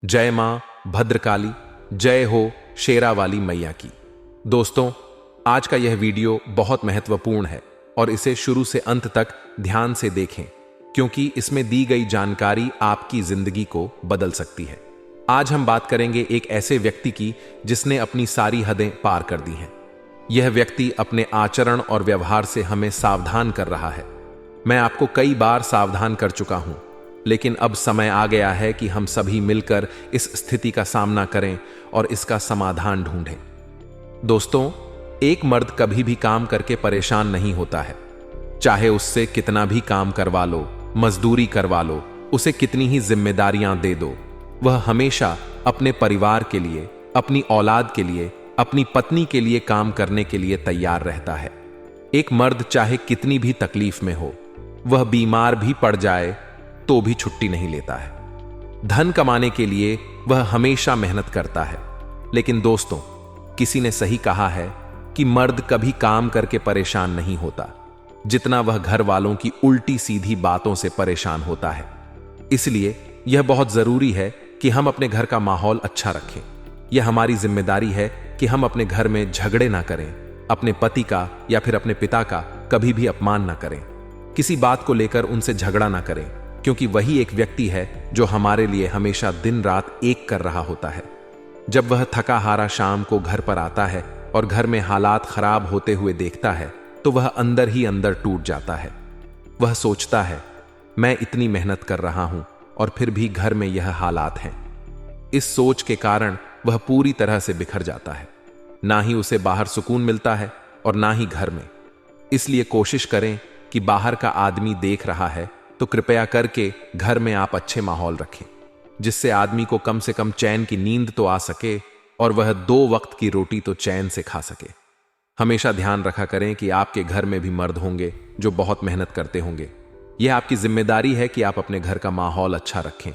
जय मां भद्रकाली, जय हो शेरावाली मैया की। दोस्तों, आज का यह वीडियो बहुत महत्वपूर्ण है और इसे शुरू से अंत तक ध्यान से देखें, क्योंकि इसमें दी गई जानकारी आपकी जिंदगी को बदल सकती है। आज हम बात करेंगे एक ऐसे व्यक्ति की जिसने अपनी सारी हदें पार कर दी हैं। यह व्यक्ति अपने आचरण और व्यवहार से हमें सावधान कर रहा है। मैं आपको कई बार सावधान कर चुका हूं, लेकिन अब समय आ गया है कि हम सभी मिलकर इस स्थिति का सामना करें और इसका समाधान ढूंढें। दोस्तों, एक मर्द कभी भी काम करके परेशान नहीं होता है। चाहे उससे कितना भी काम करवा लो, मजदूरी करवा लो, उसे कितनी ही जिम्मेदारियां दे दो, वह हमेशा अपने परिवार के लिए, अपनी औलाद के लिए, अपनी पत्नी के लिए काम करने के लिए तैयार रहता है। एक मर्द चाहे कितनी भी तकलीफ में हो, वह बीमार भी पड़ जाए तो भी छुट्टी नहीं लेता है। धन कमाने के लिए वह हमेशा मेहनत करता है। लेकिन दोस्तों, किसी ने सही कहा है कि मर्द कभी काम करके परेशान नहीं होता, जितना वह घर वालों की उल्टी सीधी बातों से परेशान होता है। इसलिए यह बहुत जरूरी है कि हम अपने घर का माहौल अच्छा रखें। यह हमारी जिम्मेदारी है कि हम अपने घर में झगड़े ना करें, अपने पति का या फिर अपने पिता का कभी भी अपमान ना करें, किसी बात को लेकर उनसे झगड़ा ना करें, क्योंकि वही एक व्यक्ति है जो हमारे लिए हमेशा दिन रात एक कर रहा होता है। जब वह थका हारा शाम को घर पर आता है और घर में हालात खराब होते हुए देखता है, तो वह अंदर ही अंदर टूट जाता है। वह सोचता है, मैं इतनी मेहनत कर रहा हूं और फिर भी घर में यह हालात हैं। इस सोच के कारण वह पूरी तरह से बिखर जाता है। ना ही उसे बाहर सुकून मिलता है और ना ही घर में। इसलिए कोशिश करें कि बाहर का आदमी देख रहा है तो कृपया करके घर में आप अच्छे माहौल रखें, जिससे आदमी को कम से कम चैन की नींद तो आ सके और वह 2 वक्त की रोटी तो चैन से खा सके। हमेशा ध्यान रखा करें कि आपके घर में भी मर्द होंगे जो बहुत मेहनत करते होंगे। यह आपकी जिम्मेदारी है कि आप अपने घर का माहौल अच्छा रखें।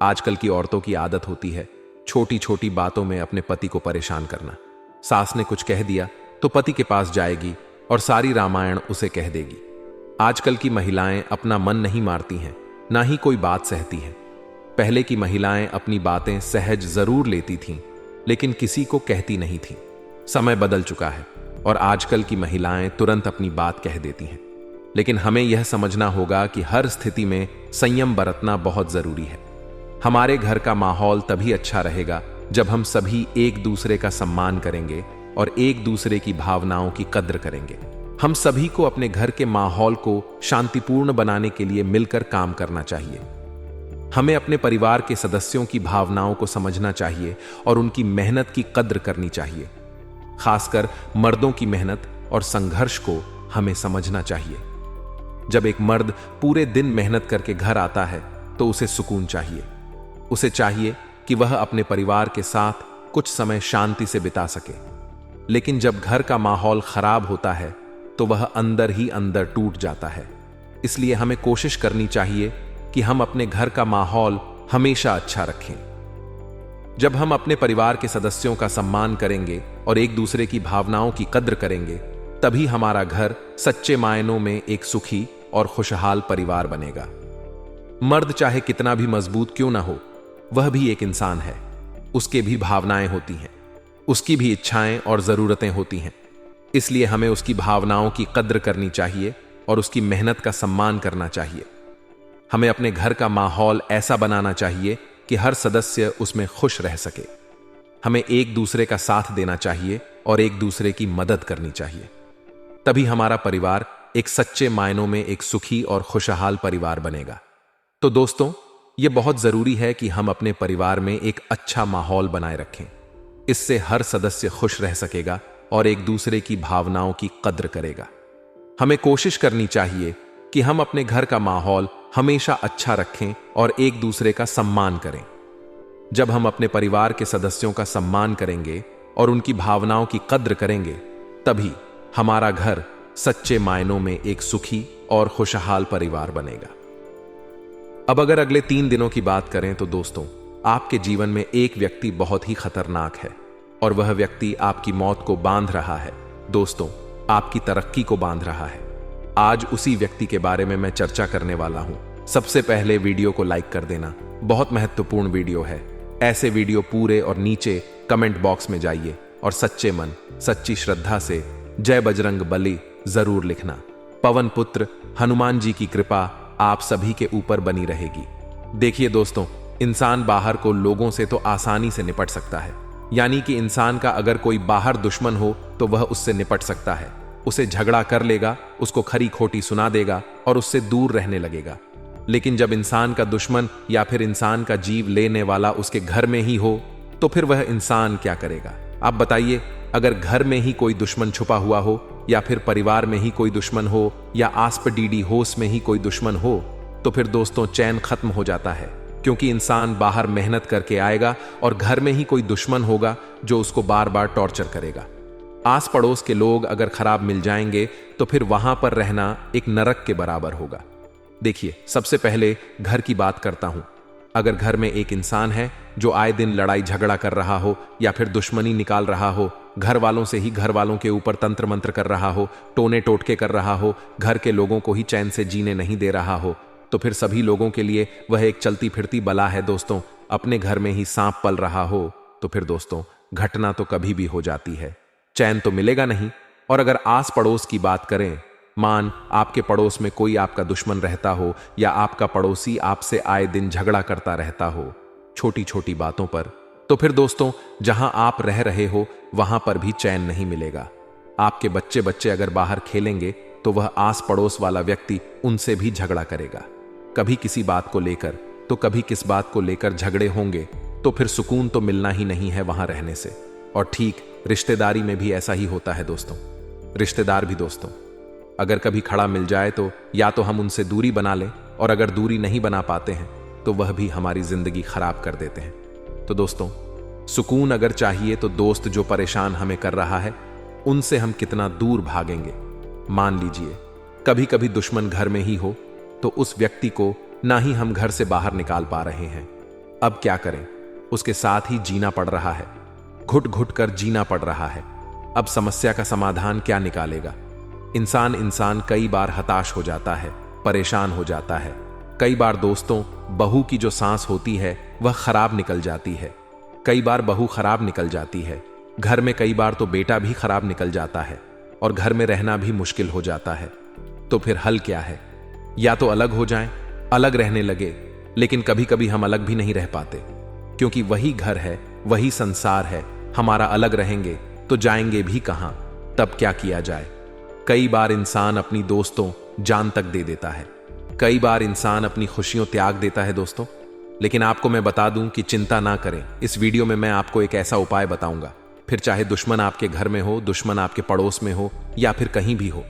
आजकल की औरतों की आदत होती है छोटी छोटी बातों में अपने पति को परेशान करना। सास ने कुछ कह दिया तो पति के पास जाएगी और सारी रामायण उसे कह देगी। आजकल की महिलाएं अपना मन नहीं मारती हैं, ना ही कोई बात सहती हैं। पहले की महिलाएं अपनी बातें सहज जरूर लेती थीं, लेकिन किसी को कहती नहीं थीं। समय बदल चुका है और आजकल की महिलाएं तुरंत अपनी बात कह देती हैं। लेकिन हमें यह समझना होगा कि हर स्थिति में संयम बरतना बहुत जरूरी है। हमारे घर का माहौल तभी अच्छा रहेगा जब हम सभी एक दूसरे का सम्मान करेंगे और एक दूसरे की भावनाओं की कद्र करेंगे। हम सभी को अपने घर के माहौल को शांतिपूर्ण बनाने के लिए मिलकर काम करना चाहिए। हमें अपने परिवार के सदस्यों की भावनाओं को समझना चाहिए और उनकी मेहनत की कद्र करनी चाहिए। खासकर मर्दों की मेहनत और संघर्ष को हमें समझना चाहिए। जब एक मर्द पूरे दिन मेहनत करके घर आता है तो उसे सुकून चाहिए। उसे चाहिए कि वह अपने परिवार के साथ कुछ समय शांति से बिता सके। लेकिन जब घर का माहौल खराब होता है तो वह अंदर ही अंदर टूट जाता है। इसलिए हमें कोशिश करनी चाहिए कि हम अपने घर का माहौल हमेशा अच्छा रखें। जब हम अपने परिवार के सदस्यों का सम्मान करेंगे और एक दूसरे की भावनाओं की कद्र करेंगे, तभी हमारा घर सच्चे मायनों में एक सुखी और खुशहाल परिवार बनेगा। मर्द चाहे कितना भी मजबूत क्यों ना हो, वह भी एक इंसान है। उसके भी भावनाएं होती हैं, उसकी भी इच्छाएं और जरूरतें होती हैं। इसलिए हमें उसकी भावनाओं की कद्र करनी चाहिए और उसकी मेहनत का सम्मान करना चाहिए। हमें अपने घर का माहौल ऐसा बनाना चाहिए कि हर सदस्य उसमें खुश रह सके। हमें एक दूसरे का साथ देना चाहिए और एक दूसरे की मदद करनी चाहिए। तभी हमारा परिवार एक सच्चे मायनों में एक सुखी और खुशहाल परिवार बनेगा। तो दोस्तों, यह बहुत जरूरी है कि हम अपने परिवार में एक अच्छा माहौल बनाए रखें। इससे हर सदस्य खुश रह सकेगा और एक दूसरे की भावनाओं की कद्र करेगा। हमें कोशिश करनी चाहिए कि हम अपने घर का माहौल हमेशा अच्छा रखें और एक दूसरे का सम्मान करें। जब हम अपने परिवार के सदस्यों का सम्मान करेंगे और उनकी भावनाओं की कद्र करेंगे, तभी हमारा घर सच्चे मायनों में एक सुखी और खुशहाल परिवार बनेगा। अब अगर अगले 3 दिनों की बात करें तो दोस्तों, आपके जीवन में एक व्यक्ति बहुत ही खतरनाक है और वह व्यक्ति आपकी मौत को बांध रहा है। दोस्तों, आपकी तरक्की को बांध रहा है। आज उसी व्यक्ति के बारे में मैं चर्चा करने वाला हूं। सबसे पहले वीडियो को लाइक कर देना, बहुत महत्वपूर्ण वीडियो है। ऐसे वीडियो पूरे और नीचे कमेंट बॉक्स में जाइए और सच्चे मन सच्ची श्रद्धा से जय बजरंग बली जरूर लिखना। पवन पुत्र हनुमान जी की कृपा आप सभी के ऊपर बनी रहेगी। देखिए दोस्तों, इंसान बाहर को लोगों से तो आसानी से निपट सकता है, यानी कि इंसान का अगर कोई बाहर दुश्मन हो तो वह उससे निपट सकता है, उसे झगड़ा कर लेगा, उसको खरी खोटी सुना देगा और उससे दूर रहने लगेगा। लेकिन जब इंसान का दुश्मन या फिर इंसान का जीव लेने वाला उसके घर में ही हो तो फिर वह इंसान क्या करेगा? आप बताइए, अगर घर में ही कोई दुश्मन छुपा हुआ हो या फिर परिवार में ही कोई दुश्मन हो या आस पड़ोस होश में ही कोई दुश्मन हो तो फिर दोस्तों चैन खत्म हो जाता है, क्योंकि इंसान बाहर मेहनत करके आएगा और घर में ही कोई दुश्मन होगा जो उसको बार बार टॉर्चर करेगा। आस पड़ोस के लोग अगर खराब मिल जाएंगे तो फिर वहां पर रहना एक नरक के बराबर होगा। देखिए, सबसे पहले घर की बात करता हूं। अगर घर में एक इंसान है जो आए दिन लड़ाई झगड़ा कर रहा हो या फिर दुश्मनी निकाल रहा हो, घर वालों से ही घर वालों के ऊपर तंत्र मंत्र कर रहा हो, टोने टोटके कर रहा हो, घर के लोगों को ही चैन से जीने नहीं दे रहा हो, तो फिर सभी लोगों के लिए वह एक चलती फिरती बला है दोस्तों। अपने घर में ही सांप पल रहा हो तो फिर दोस्तों घटना तो कभी भी हो जाती है, चैन तो मिलेगा नहीं। और अगर आस पड़ोस की बात करें, मान आपके पड़ोस में कोई आपका दुश्मन रहता हो या आपका पड़ोसी आपसे आए दिन झगड़ा करता रहता हो छोटी छोटी बातों पर, तो फिर दोस्तों जहां आप रह रहे हो वहां पर भी चैन नहीं मिलेगा। आपके बच्चे अगर बाहर खेलेंगे तो वह आस पड़ोस वाला व्यक्ति उनसे भी झगड़ा करेगा, कभी किसी बात को लेकर तो कभी किस बात को लेकर झगड़े होंगे, तो फिर सुकून तो मिलना ही नहीं है वहां रहने से। और ठीक रिश्तेदारी में भी ऐसा ही होता है दोस्तों। रिश्तेदार भी दोस्तों अगर कभी खड़ा मिल जाए तो या तो हम उनसे दूरी बना लें, और अगर दूरी नहीं बना पाते हैं तो वह भी हमारी जिंदगी खराब कर देते हैं। तो दोस्तों सुकून अगर चाहिए तो दोस्त जो परेशान हमें कर रहा है उनसे हम कितना दूर भागेंगे। मान लीजिए कभी कभी दुश्मन घर में ही हो तो उस व्यक्ति को ना ही हम घर से बाहर निकाल पा रहे हैं, अब क्या करें? उसके साथ ही जीना पड़ रहा है, घुट घुट कर जीना पड़ रहा है। अब समस्या का समाधान क्या निकालेगा? इंसान कई बार हताश हो जाता है, परेशान हो जाता है। कई बार दोस्तों बहू की जो सांस होती है वह खराब निकल जाती है, कई बार बहू खराब निकल जाती है, घर में कई बार तो बेटा भी खराब निकल जाता है और घर में रहना भी मुश्किल हो जाता है। तो फिर हल क्या है? या तो अलग हो जाएं, अलग रहने लगे, लेकिन कभी कभी हम अलग भी नहीं रह पाते, क्योंकि वही घर है, वही संसार है। हमारा अलग रहेंगे तो जाएंगे भी कहां? तब क्या किया जाए? कई बार इंसान अपनी दोस्तों जान तक दे देता है, कई बार इंसान अपनी खुशियों त्याग देता है दोस्तों। लेकिन आपको मैं बता दूं कि चिंता ना करें, इस वीडियो में मैं आपको एक ऐसा उपाय बताऊंगा, फिर चाहे दुश्मन आपके घर में हो, दुश्मन आपके पड़ोस में हो या फिर कहीं भी हो,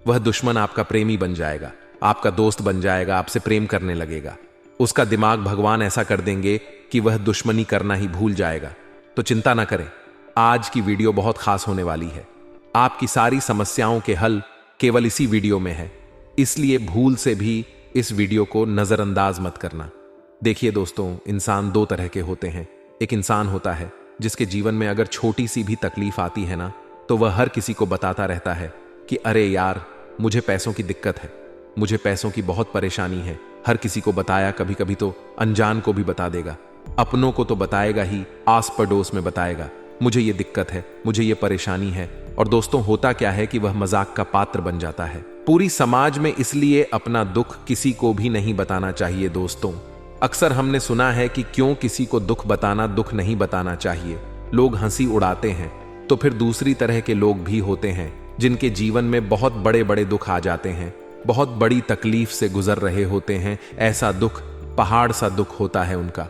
वह दुश्मन आपका प्रेमी बन जाएगा, आपका दोस्त बन जाएगा, आपसे प्रेम करने लगेगा। उसका दिमाग भगवान ऐसा कर देंगे कि वह दुश्मनी करना ही भूल जाएगा। तो चिंता ना करें, आज की वीडियो बहुत खास होने वाली है। आपकी सारी समस्याओं के हल केवल इसी वीडियो में है, इसलिए भूल से भी इस वीडियो को नजरअंदाज मत करना। देखिए दोस्तों, इंसान दो तरह के होते हैं। एक इंसान होता है जिसके जीवन में अगर छोटी सी भी तकलीफ आती है ना, तो वह हर किसी को बताता रहता है कि अरे यार मुझे पैसों की दिक्कत है, मुझे पैसों की बहुत परेशानी है। हर किसी को बताया, कभी कभी तो अनजान को भी बता देगा, अपनों को तो बताएगा ही, आस पड़ोस में बताएगा मुझे ये दिक्कत है, मुझे ये परेशानी है। और दोस्तों होता क्या है कि वह मजाक का पात्र बन जाता है पूरी समाज में। इसलिए अपना दुख किसी को भी नहीं बताना चाहिए दोस्तों। अक्सर हमने सुना है कि क्यों किसी को दुख बताना, दुख नहीं बताना चाहिए, लोग हंसी उड़ाते हैं। तो फिर दूसरी तरह के लोग भी होते हैं जिनके जीवन में बहुत बड़े बड़े दुख आ जाते हैं, बहुत बड़ी तकलीफ से गुजर रहे होते हैं। ऐसा दुख पहाड़ सा दुख होता है उनका,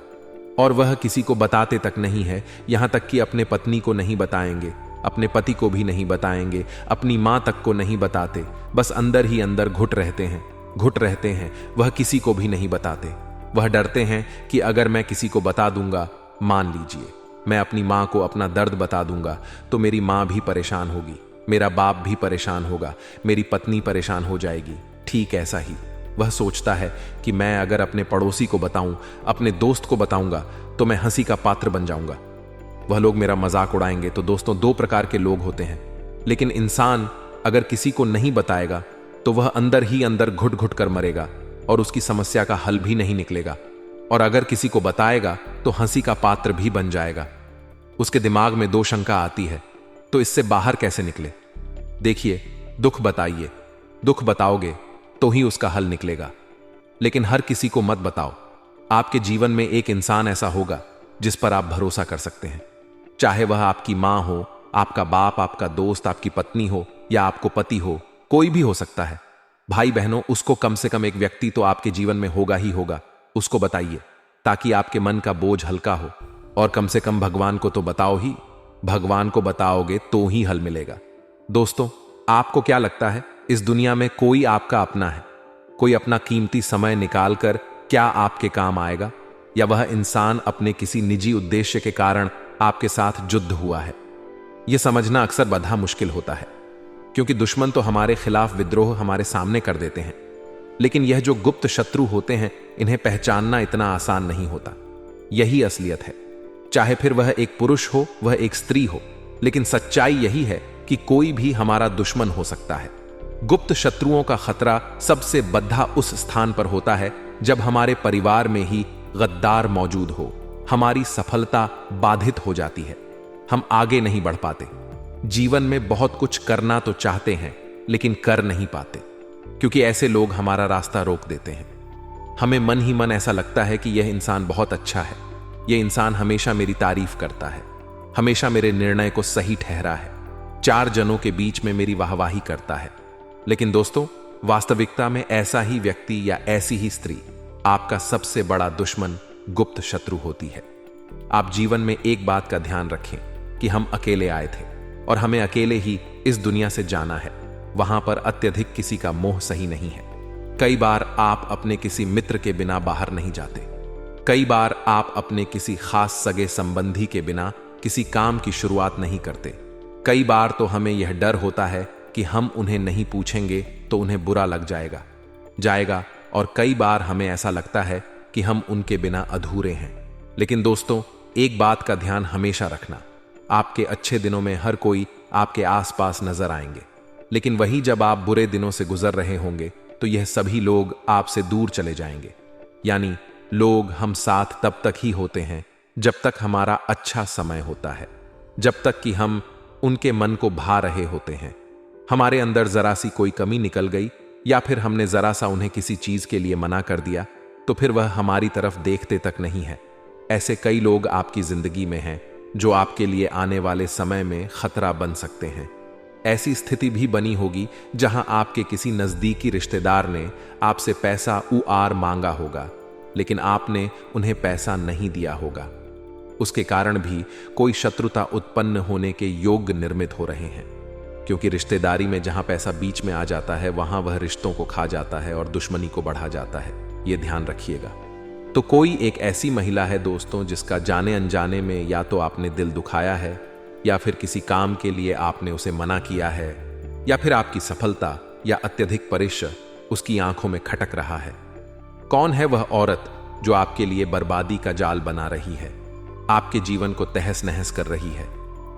और वह किसी को बताते तक नहीं है। यहां तक कि अपने पत्नी को नहीं बताएंगे, अपने पति को भी नहीं बताएंगे, अपनी मां तक को नहीं बताते, बस अंदर ही अंदर घुट रहते हैं। वह किसी को भी नहीं बताते। वह डरते हैं कि अगर मैं किसी को बता दूंगा, मान लीजिए मैं अपनी मां को अपना दर्द बता दूंगा, तो मेरी मां भी परेशान होगी, मेरा बाप भी परेशान होगा, मेरी पत्नी परेशान हो जाएगी। ठीक ऐसा ही वह सोचता है कि मैं अगर अपने पड़ोसी को बताऊं, अपने दोस्त को बताऊंगा, तो मैं हंसी का पात्र बन जाऊंगा, वह लोग मेरा मजाक उड़ाएंगे। तो दोस्तों दो प्रकार के लोग होते हैं। लेकिन इंसान अगर किसी को नहीं बताएगा तो वह अंदर ही अंदर घुट घुट कर मरेगा और उसकी समस्या का हल भी नहीं निकलेगा। और अगर किसी को बताएगा तो हंसी का पात्र भी बन जाएगा। उसके दिमाग में दो शंका आती है, तो इससे बाहर कैसे निकले? देखिए, दुख बताइए, दुख बताओगे तो ही उसका हल निकलेगा। लेकिन हर किसी को मत बताओ। आपके जीवन में एक इंसान ऐसा होगा जिस पर आप भरोसा कर सकते हैं, चाहे वह आपकी मां हो, आपका बाप, आपका दोस्त, आपकी पत्नी हो या आपको पति हो, कोई भी हो सकता है। भाई बहनों, उसको कम से कम एक व्यक्ति तो आपके जीवन में होगा ही होगा। उसको बताइए ताकि आपके मन का बोझ हल्का हो। और कम से कम भगवान को तो बताओ ही। भगवान को बताओगे तो ही हल मिलेगा। दोस्तों, आपको क्या लगता है, इस दुनिया में कोई आपका अपना है? कोई अपना कीमती समय निकालकर क्या आपके काम आएगा, या वह इंसान अपने किसी निजी उद्देश्य के कारण आपके साथ युद्ध हुआ है? यह समझना अक्सर बड़ा मुश्किल होता है, क्योंकि दुश्मन तो हमारे खिलाफ विद्रोह हमारे सामने कर देते हैं, लेकिन यह जो गुप्त शत्रु होते हैं, इन्हें पहचानना इतना आसान नहीं होता। यही असलियत है। चाहे फिर वह एक पुरुष हो, वह एक स्त्री हो, लेकिन सच्चाई यही है कि कोई भी हमारा दुश्मन हो सकता है। गुप्त शत्रुओं का खतरा सबसे बद्धा उस स्थान पर होता है जब हमारे परिवार में ही गद्दार मौजूद हो। हमारी सफलता बाधित हो जाती है, हम आगे नहीं बढ़ पाते। जीवन में बहुत कुछ करना तो चाहते हैं, लेकिन कर नहीं पाते, क्योंकि ऐसे लोग हमारा रास्ता रोक देते हैं। हमें मन ही मन ऐसा लगता है कि यह इंसान बहुत अच्छा है, यह इंसान हमेशा मेरी तारीफ करता है, हमेशा मेरे निर्णय को सही ठहरा है, चार जनों के बीच में मेरी वाहवाही करता है। लेकिन दोस्तों, वास्तविकता में ऐसा ही व्यक्ति या ऐसी ही स्त्री आपका सबसे बड़ा दुश्मन, गुप्त शत्रु होती है। आप जीवन में एक बात का ध्यान रखें कि हम अकेले आए थे और हमें अकेले ही इस दुनिया से जाना है। वहां पर अत्यधिक किसी का मोह सही नहीं है। कई बार आप अपने किसी मित्र के बिना बाहर नहीं जाते। कई बार आप अपने किसी खास सगे संबंधी के बिना किसी काम की शुरुआत नहीं करते। कई बार तो हमें यह डर होता है कि हम उन्हें नहीं पूछेंगे तो उन्हें बुरा लग जाएगा। और कई बार हमें ऐसा लगता है कि हम उनके बिना अधूरे हैं। लेकिन दोस्तों, एक बात का ध्यान हमेशा रखना, आपके अच्छे दिनों में हर कोई आपके आसपास नजर आएंगे, लेकिन वही जब आप बुरे दिनों से गुजर रहे होंगे तो यह सभी लोग आपसे दूर चले जाएंगे। यानी लोग हम साथ तब तक ही होते हैं जब तक हमारा अच्छा समय होता है, जब तक कि हम उनके मन को भा रहे होते हैं। हमारे अंदर जरा सी कोई कमी निकल गई या फिर हमने जरा सा उन्हें किसी चीज के लिए मना कर दिया तो फिर वह हमारी तरफ देखते तक नहीं है। ऐसे कई लोग आपकी जिंदगी में हैं जो आपके लिए आने वाले समय में खतरा बन सकते हैं। ऐसी स्थिति भी बनी होगी जहां आपके किसी नजदीकी रिश्तेदार ने आपसे पैसा उधार मांगा होगा, लेकिन आपने उन्हें पैसा नहीं दिया होगा। उसके कारण भी कोई शत्रुता उत्पन्न होने के योग निर्मित हो रहे हैं, क्योंकि रिश्तेदारी में जहां पैसा बीच में आ जाता है वहां वह रिश्तों को खा जाता है और दुश्मनी को बढ़ा जाता है। यह ध्यान रखिएगा। तो कोई एक ऐसी महिला है दोस्तों जिसका जाने अनजाने में या तो आपने दिल दुखाया है, या फिर किसी काम के लिए आपने उसे मना किया है, या फिर आपकी सफलता या अत्यधिक परिश्रम उसकी आंखों में खटक रहा है। कौन है वह औरत जो आपके लिए बर्बादी का जाल बना रही है, आपके जीवन को तहस नहस कर रही है?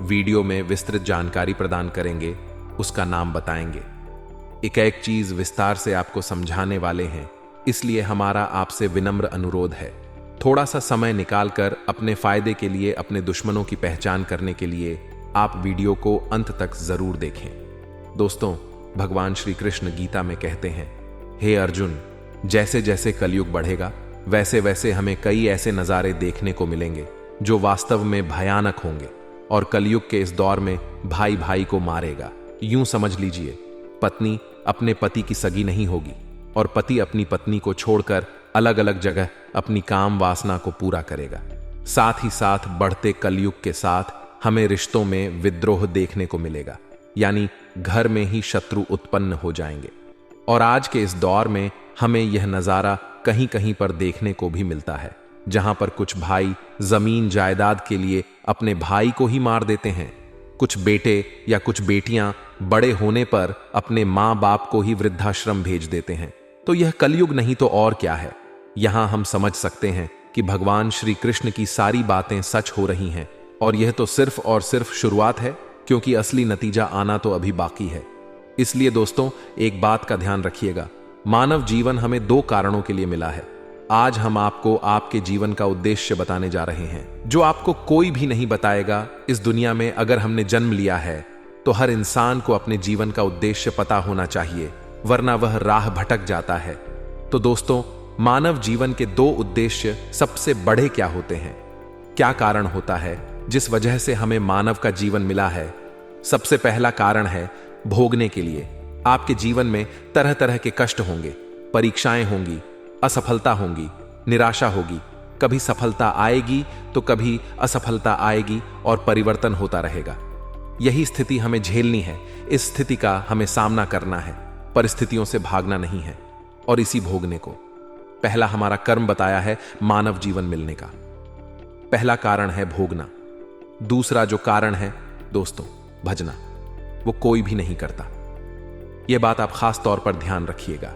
वीडियो में विस्तृत जानकारी प्रदान करेंगे, उसका नाम बताएंगे। एक चीज विस्तार से आपको समझाने वाले हैं, इसलिए हमारा आपसे विनम्र अनुरोध है, थोड़ा सा समय निकालकर अपने फायदे के लिए अपने दुश्मनों की पहचान करने के लिए आप वीडियो को अंत तक जरूर देखें। दोस्तों, भगवान श्री कृष्ण गीता में कहते हैं, हे अर्जुन, जैसे जैसे कलयुग बढ़ेगा वैसे वैसे हमें कई ऐसे नज़ारे देखने को मिलेंगे जो वास्तव में भयानक होंगे, और कलयुग के इस दौर में भाई भाई को मारेगा। यूं समझ लीजिए, पत्नी अपने पति की सगी नहीं होगी और पति अपनी पत्नी को छोड़कर अलग अलग जगह अपनी काम वासना को पूरा करेगा। साथ ही साथ बढ़ते कलयुग के साथ हमें रिश्तों में विद्रोह देखने को मिलेगा, यानी घर में ही शत्रु उत्पन्न हो जाएंगे। और आज के इस दौर में हमें यह नज़ारा कहीं कहीं पर देखने को भी मिलता है, जहां पर कुछ भाई जमीन जायदाद के लिए अपने भाई को ही मार देते हैं। कुछ बेटे या कुछ बेटियां बड़े होने पर अपने माँ बाप को ही वृद्धाश्रम भेज देते हैं। तो यह कलयुग नहीं तो और क्या है। यहां हम समझ सकते हैं कि भगवान श्री कृष्ण की सारी बातें सच हो रही हैं, और यह तो सिर्फ और सिर्फ शुरुआत है, क्योंकि असली नतीजा आना तो अभी बाकी है। इसलिए दोस्तों, एक बात का ध्यान रखिएगा, मानव जीवन हमें दो कारणों के लिए मिला है। आज हम आपको आपके जीवन का उद्देश्य बताने जा रहे हैं, जो आपको कोई भी नहीं बताएगा। इस दुनिया में अगर हमने जन्म लिया है तो हर इंसान को अपने जीवन का उद्देश्य पता होना चाहिए, वरना वह राह भटक जाता है। तो दोस्तों, मानव जीवन के 2 उद्देश्य सबसे बड़े क्या होते हैं? क्या कारण होता है जिस वजह से हमें मानव का जीवन मिला है? सबसे पहला कारण है भोगने के लिए। आपके जीवन में तरह तरह के कष्ट होंगे, परीक्षाएं होंगी, असफलता होंगी, निराशा होगी। कभी सफलता आएगी तो कभी असफलता आएगी और परिवर्तन होता रहेगा। यही स्थिति हमें झेलनी है। इस स्थिति का हमें सामना करना है, परिस्थितियों से भागना नहीं है। और इसी भोगने को पहला हमारा कर्म बताया है मानव जीवन मिलने का। पहला कारण है भोगना। दूसरा जो कारण है दोस्तों, भजना, वो कोई भी नहीं करता। यह बात आप खास तौर पर ध्यान रखिएगा।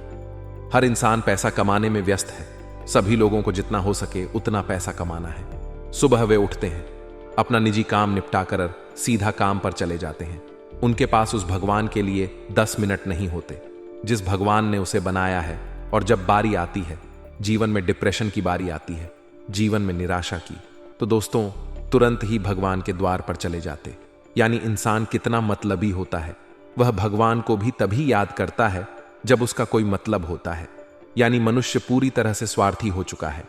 हर इंसान पैसा कमाने में व्यस्त है। सभी लोगों को जितना हो सके उतना पैसा कमाना है। सुबह वे उठते हैं, अपना निजी काम निपटाकर सीधा काम पर चले जाते हैं। उनके पास उस भगवान के लिए 10 मिनट नहीं होते जिस भगवान ने उसे बनाया है। और जब बारी आती है, जीवन में डिप्रेशन की बारी आती है, जीवन में निराशा की, तो दोस्तों तुरंत ही भगवान के द्वार पर चले जाते। यानी इंसान कितना मतलबी होता है। वह भगवान को भी तभी याद करता है जब उसका कोई मतलब होता है। यानी मनुष्य पूरी तरह से स्वार्थी हो चुका है।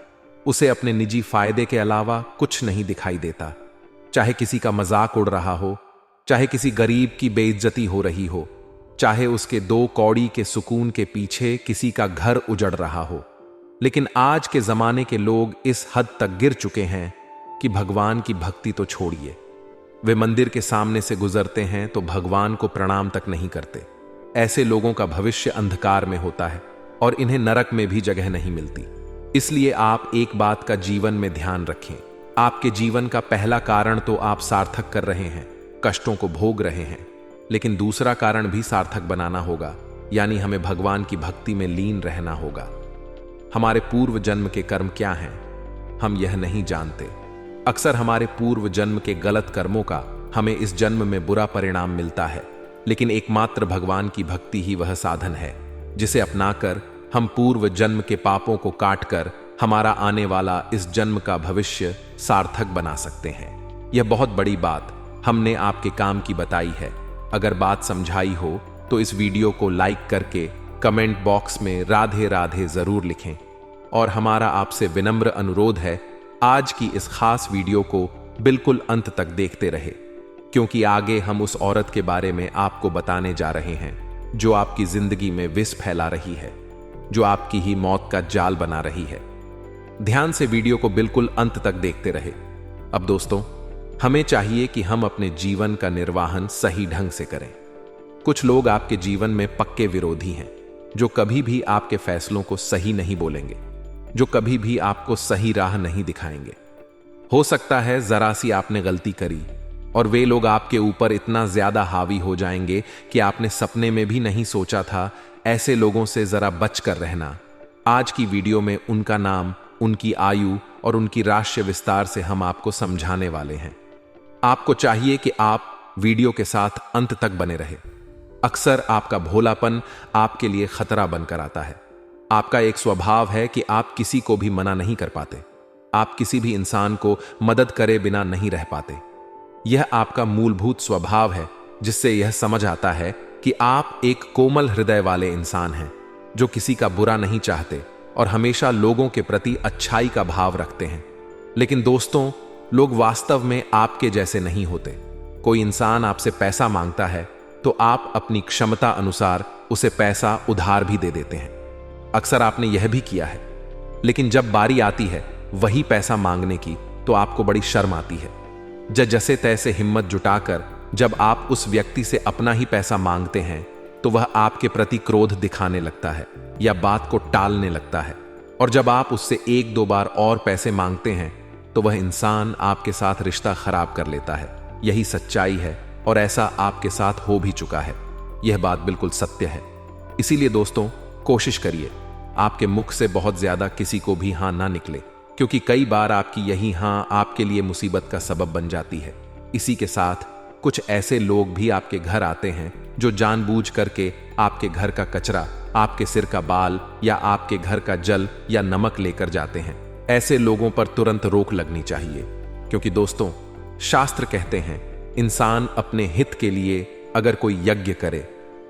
उसे अपने निजी फायदे के अलावा कुछ नहीं दिखाई देता। चाहे किसी का मजाक उड़ रहा हो, चाहे किसी गरीब की बेइज्जती हो रही हो, चाहे उसके 2 कौड़ी के सुकून के पीछे किसी का घर उजड़ रहा हो। लेकिन आज के जमाने के लोग इस हद तक गिर चुके हैं कि भगवान की भक्ति तो छोड़िए, वे मंदिर के सामने से गुजरते हैं तो भगवान को प्रणाम तक नहीं करते। ऐसे लोगों का भविष्य अंधकार में होता है और इन्हें नरक में भी जगह नहीं मिलती। इसलिए आप एक बात का जीवन में ध्यान रखें। आपके जीवन का पहला कारण तो आप सार्थक कर रहे हैं, कष्टों को भोग रहे हैं। लेकिन दूसरा कारण भी सार्थक बनाना होगा, यानी हमें भगवान की भक्ति में लीन रहना होगा। हमारे पूर्व जन्म के कर्म क्या हैं, हम यह नहीं जानते। अक्सर हमारे पूर्व जन्म के गलत कर्मों का हमें इस जन्म में बुरा परिणाम मिलता है। लेकिन एकमात्र भगवान की भक्ति ही वह साधन है जिसे अपनाकर हम पूर्व जन्म के पापों को काटकर हमारा आने वाला इस जन्म का भविष्य सार्थक बना सकते हैं। यह बहुत बड़ी बात हमने आपके काम की बताई है। अगर बात समझाई हो तो इस वीडियो को लाइक करके कमेंट बॉक्स में राधे राधे जरूर लिखें। और हमारा आपसे विनम्र अनुरोध है, आज की इस खास वीडियो को बिल्कुल अंत तक देखते रहे, क्योंकि आगे हम उस औरत के बारे में आपको बताने जा रहे हैं जो आपकी जिंदगी में विष फैला रही है, जो आपकी ही मौत का जाल बना रही है। ध्यान से वीडियो को बिल्कुल अंत तक देखते रहे। अब दोस्तों, हमें चाहिए कि हम अपने जीवन का निर्वाहन सही ढंग से करें। कुछ लोग आपके जीवन में पक्के विरोधी हैं, जो कभी भी आपके फैसलों को सही नहीं बोलेंगे, जो कभी भी आपको सही राह नहीं दिखाएंगे। हो सकता है जरा सी आपने गलती करी और वे लोग आपके ऊपर इतना ज्यादा हावी हो जाएंगे कि आपने सपने में भी नहीं सोचा था। ऐसे लोगों से जरा बचकर रहना। आज की वीडियो में उनका नाम, उनकी आयु और उनकी राशि विस्तार से हम आपको समझाने वाले हैं। आपको चाहिए कि आप वीडियो के साथ अंत तक बने रहे। अक्सर आपका भोलापन आपके लिए खतरा बनकर आता है। आपका एक स्वभाव है कि आप किसी को भी मना नहीं कर पाते। आप किसी भी इंसान को मदद करे बिना नहीं रह पाते। यह आपका मूलभूत स्वभाव है, जिससे यह समझ आता है कि आप एक कोमल हृदय वाले इंसान हैं, जो किसी का बुरा नहीं चाहते और हमेशा लोगों के प्रति अच्छाई का भाव रखते हैं। लेकिन दोस्तों, लोग वास्तव में आपके जैसे नहीं होते। कोई इंसान आपसे पैसा मांगता है तो आप अपनी क्षमता अनुसार उसे पैसा उधार भी दे देते हैं। अक्सर आपने यह भी किया है। लेकिन जब बारी आती है वही पैसा मांगने की, तो आपको बड़ी शर्म आती है। जैसे तैसे हिम्मत जुटाकर जब आप उस व्यक्ति से अपना ही पैसा मांगते हैं, तो वह आपके प्रति क्रोध दिखाने लगता है या बात को टालने लगता है। और जब आप उससे 1-2 बार और पैसे मांगते हैं, तो वह इंसान आपके साथ रिश्ता खराब कर लेता है। यही सच्चाई है और ऐसा आपके साथ हो भी चुका है। यह बात बिल्कुल सत्य है। इसीलिए दोस्तों, कोशिश करिए आपके मुख से बहुत ज्यादा किसी को भी हाँ ना निकले, क्योंकि कई बार आपकी यही हाँ आपके लिए मुसीबत का सबब बन जाती है। इसी के साथ कुछ ऐसे लोग भी आपके घर आते हैं जो जानबूझ करके आपके घर का कचरा, आपके सिर का बाल या आपके घर का जल या नमक लेकर जाते हैं। ऐसे लोगों पर तुरंत रोक लगनी चाहिए, क्योंकि दोस्तों, शास्त्र कहते हैं इंसान अपने हित के लिए अगर कोई यज्ञ करे,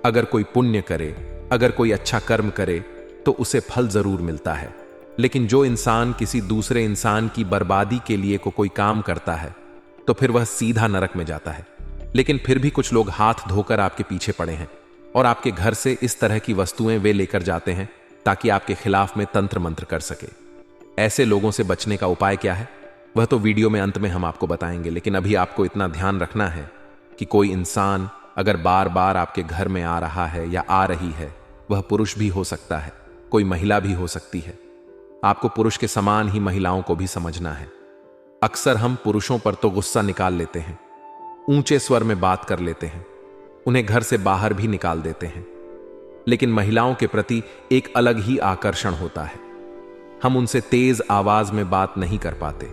अगर कोई पुण्य करे, अगर कोई अच्छा कर्म करे तो उसे फल जरूर मिलता है। लेकिन जो इंसान किसी दूसरे इंसान की बर्बादी के लिए कोई काम करता है तो फिर वह सीधा नरक में जाता है। लेकिन फिर भी कुछ लोग हाथ धोकर आपके पीछे पड़े हैं और आपके घर से इस तरह की वस्तुएं वे लेकर जाते हैं ताकि आपके खिलाफ में तंत्र मंत्र कर सके। ऐसे लोगों से बचने का उपाय क्या है, वह तो वीडियो में अंत में हम आपको बताएंगे। लेकिन अभी आपको इतना ध्यान रखना है कि कोई इंसान अगर बार बार आपके घर में आ रहा है या आ रही है, वह पुरुष भी हो सकता है, कोई महिला भी हो सकती है। आपको पुरुष के समान ही महिलाओं को भी समझना है। अक्सर हम पुरुषों पर तो गुस्सा निकाल लेते हैं, ऊंचे स्वर में बात कर लेते हैं, उन्हें घर से बाहर भी निकाल देते हैं। लेकिन महिलाओं के प्रति एक अलग ही आकर्षण होता है। हम उनसे तेज आवाज में बात नहीं कर पाते,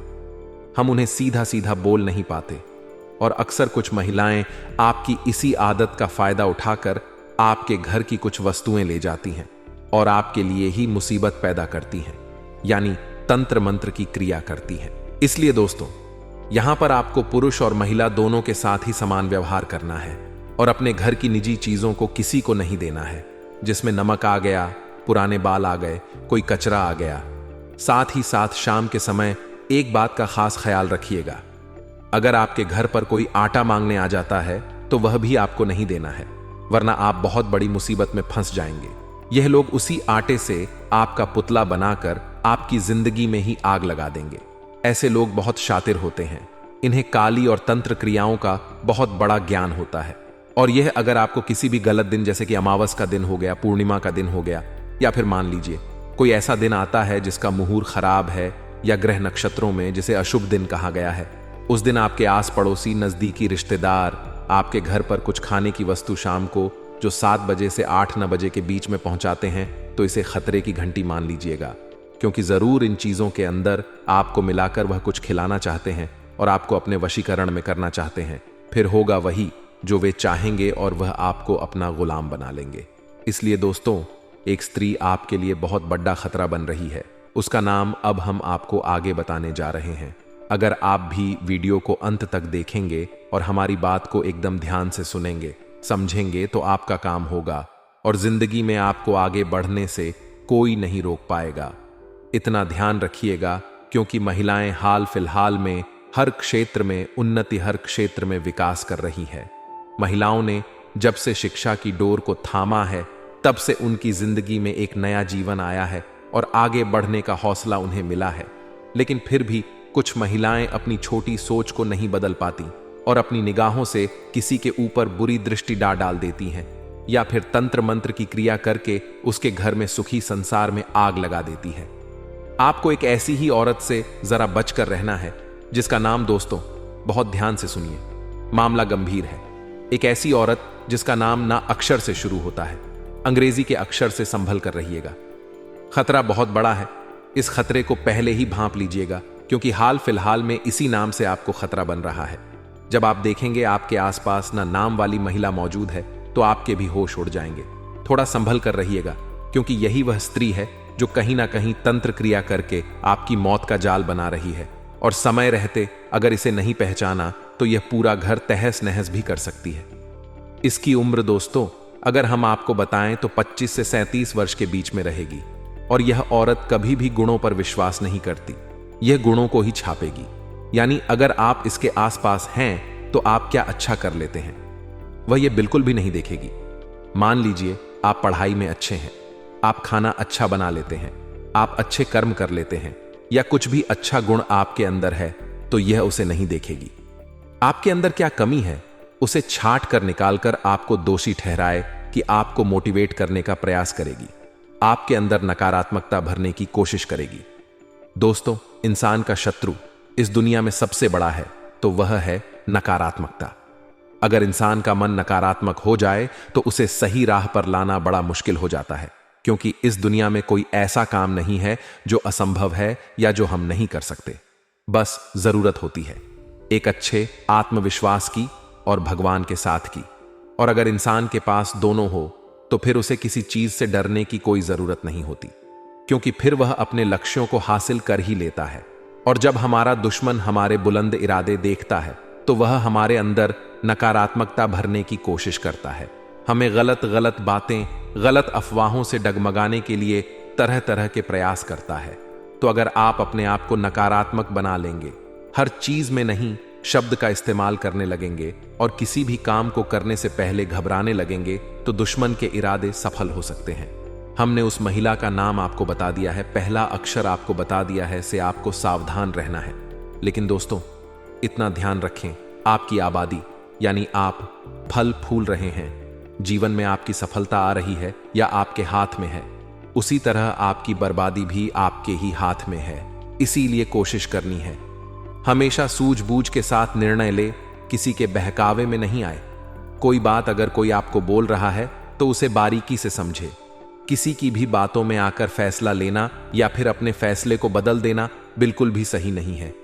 हम उन्हें सीधा सीधा बोल नहीं पाते, और अक्सर कुछ महिलाएं आपकी इसी आदत का फायदा उठाकर आपके घर की कुछ वस्तुएं ले जाती हैं और आपके लिए ही मुसीबत पैदा करती हैं, यानी तंत्र मंत्र की क्रिया करती हैं। इसलिए दोस्तों, यहां पर आपको पुरुष और महिला दोनों के साथ ही समान व्यवहार करना है और अपने घर की निजी चीजों को किसी को नहीं देना है, जिसमें नमक आ गया, पुराने बाल आ गए, कोई कचरा आ गया। साथ ही साथ शाम के समय एक बात का खास ख्याल रखिएगा, अगर आपके घर पर कोई आटा मांगने आ जाता है तो वह भी आपको नहीं देना है, वरना आप बहुत बड़ी मुसीबत में फंस जाएंगे। यह लोग उसी आटे से आपका पुतला बनाकर आपकी जिंदगी में ही आग लगा देंगे। ऐसे लोग बहुत शातिर होते हैं, इन्हें काली और तंत्र क्रियाओं का बहुत बड़ा ज्ञान होता है। और यह अगर आपको किसी भी गलत दिन, जैसे कि अमावस का दिन हो गया, पूर्णिमा का दिन हो गया, या फिर मान लीजिए कोई ऐसा दिन आता है जिसका मुहूर्त खराब है या ग्रह नक्षत्रों में जिसे अशुभ दिन कहा गया है, उस दिन आपके आस पड़ोसी, नजदीकी रिश्तेदार आपके घर पर कुछ खाने की वस्तु शाम को जो 7 बजे से 8-9 बजे के बीच में पहुंचाते हैं, तो इसे खतरे की घंटी मान लीजिएगा, क्योंकि जरूर इन चीजों के अंदर आपको मिलाकर वह कुछ खिलाना चाहते हैं और आपको अपने वशीकरण में करना चाहते हैं। फिर होगा वही जो वे चाहेंगे और वह आपको अपना गुलाम बना लेंगे। इसलिए दोस्तों, एक स्त्री आपके लिए बहुत बड़ा खतरा बन रही है। उसका नाम अब हम आपको आगे बताने जा रहे हैं। अगर आप भी वीडियो को अंत तक देखेंगे और हमारी बात को एकदम ध्यान से सुनेंगे, समझेंगे, तो आपका काम होगा और जिंदगी में आपको आगे बढ़ने से कोई नहीं रोक पाएगा। इतना ध्यान रखिएगा, क्योंकि महिलाएं हाल फिलहाल में हर क्षेत्र में उन्नति, हर क्षेत्र में विकास कर रही है। महिलाओं ने जब से शिक्षा की डोर को थामा है, तब से उनकी जिंदगी में एक नया जीवन आया है और आगे बढ़ने का हौसला उन्हें मिला है। लेकिन फिर भी कुछ महिलाएं अपनी छोटी सोच को नहीं बदल पाती और अपनी निगाहों से किसी के ऊपर बुरी दृष्टि डाल देती हैं, या फिर तंत्र मंत्र की क्रिया करके उसके घर में सुखी संसार में आग लगा देती है। आपको एक ऐसी ही औरत से जरा बचकर रहना है, जिसका नाम, दोस्तों बहुत ध्यान से सुनिए, मामला गंभीर है। एक ऐसी औरत जिसका नाम ना अक्षर से शुरू होता है, अंग्रेजी के अक्षर से संभल कर रहिएगा। खतरा बहुत बड़ा है, इस खतरे को पहले ही भांप लीजिएगा, क्योंकि हाल फिलहाल में इसी नाम से आपको खतरा बन रहा है। जब आप देखेंगे आपके आसपास ना नाम वाली महिला मौजूद है, तो आपके भी होश उड़ जाएंगे। थोड़ा संभल कर रहिएगा, क्योंकि यही वह स्त्री है जो कहीं ना कहीं तंत्र क्रिया करके आपकी मौत का जाल बना रही है, और समय रहते अगर इसे नहीं पहचाना तो यह पूरा घर तहस नहस भी कर सकती है। इसकी उम्र दोस्तों, अगर हम आपको बताएं तो 25 से 37 वर्ष के बीच में रहेगी, और यह औरत कभी भी गुणों पर विश्वास नहीं करती, यह गुणों को ही छापेगी। यानी अगर आप इसके आसपास हैं तो आप क्या अच्छा कर लेते हैं, वह यह बिल्कुल भी नहीं देखेगी। मान लीजिए आप पढ़ाई में अच्छे हैं, आप खाना अच्छा बना लेते हैं, आप अच्छे कर्म कर लेते हैं, या कुछ भी अच्छा गुण आपके अंदर है, तो यह उसे नहीं देखेगी। आपके अंदर क्या कमी है, उसे छांट कर निकाल कर आपको दोषी ठहराए कि आपको मोटिवेट करने का प्रयास करेगी, आपके अंदर नकारात्मकता भरने की कोशिश करेगी। दोस्तों, इंसान का शत्रु इस दुनिया में सबसे बड़ा है, तो वह है नकारात्मकता। अगर इंसान का मन नकारात्मक हो जाए तो उसे सही राह पर लाना बड़ा मुश्किल हो जाता है, क्योंकि इस दुनिया में कोई ऐसा काम नहीं है जो असंभव है या जो हम नहीं कर सकते। बस जरूरत होती है एक अच्छे आत्मविश्वास की, और भगवान के साथ की। और अगर इंसान के पास दोनों हो तो फिर उसे किसी चीज से डरने की कोई जरूरत नहीं होती, क्योंकि फिर वह अपने लक्ष्यों को हासिल कर ही लेता है। और जब हमारा दुश्मन हमारे बुलंद इरादे देखता है तो वह हमारे अंदर नकारात्मकता भरने की कोशिश करता है, हमें गलत गलत बातें, गलत अफवाहों से डगमगाने के लिए तरह तरह के प्रयास करता है। तो अगर आप अपने आप को नकारात्मक बना लेंगे, हर चीज में नहीं शब्द का इस्तेमाल करने लगेंगे और किसी भी काम को करने से पहले घबराने लगेंगे, तो दुश्मन के इरादे सफल हो सकते हैं। हमने उस महिला का नाम आपको बता दिया है, पहला अक्षर आपको बता दिया है, से आपको सावधान रहना है। लेकिन दोस्तों, इतना ध्यान रखें, आपकी आबादी यानी आप फल फूल रहे हैं, जीवन में आपकी सफलता आ रही है या आपके हाथ में है, उसी तरह आपकी बर्बादी भी आपके ही हाथ में है। इसीलिए कोशिश करनी है, हमेशा सूझबूझ के साथ निर्णय ले, किसी के बहकावे में नहीं आए। कोई बात अगर कोई आपको बोल रहा है तो उसे बारीकी से समझे। किसी की भी बातों में आकर फैसला लेना या फिर अपने फैसले को बदल देना बिल्कुल भी सही नहीं है।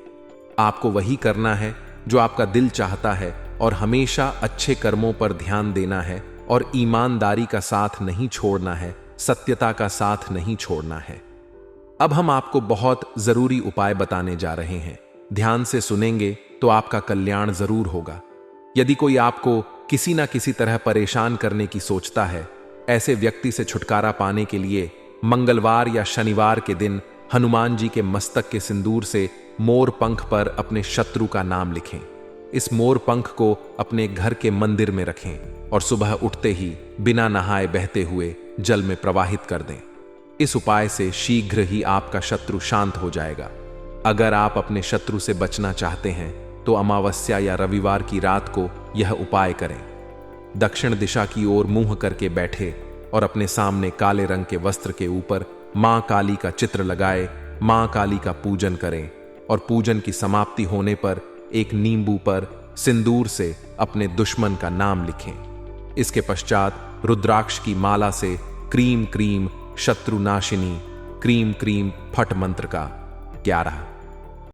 आपको वही करना है जो आपका दिल चाहता है और हमेशा अच्छे कर्मों पर ध्यान देना है और ईमानदारी का साथ नहीं छोड़ना है, सत्यता का साथ नहीं छोड़ना है। अब हम आपको बहुत जरूरी उपाय बताने जा रहे हैं, ध्यान से सुनेंगे तो आपका कल्याण जरूर होगा। यदि कोई आपको किसी ना किसी तरह परेशान करने की सोचता है, ऐसे व्यक्ति से छुटकारा पाने के लिए मंगलवार या शनिवार के दिन हनुमान जी के मस्तक के सिंदूर से मोर पंख पर अपने शत्रु का नाम लिखें। इस मोर पंख को अपने घर के मंदिर में रखें और सुबह उठते ही बिना नहाए बहते हुए जल में प्रवाहित कर दें। इस उपाय से शीघ्र ही आपका शत्रु शांत हो जाएगा। अगर आप अपने शत्रु से बचना चाहते हैं तो अमावस्या या रविवार की रात को यह उपाय करें। दक्षिण दिशा की ओर मुंह करके बैठे और अपने सामने काले रंग के वस्त्र के ऊपर मां काली का चित्र लगाए, मां काली का पूजन करें और पूजन की समाप्ति होने पर एक नींबू पर सिंदूर से अपने दुश्मन का नाम लिखें। इसके पश्चात रुद्राक्ष की माला से क्रीम क्रीम शत्रुनाशिनी क्रीम क्रीम फट मंत्र का 11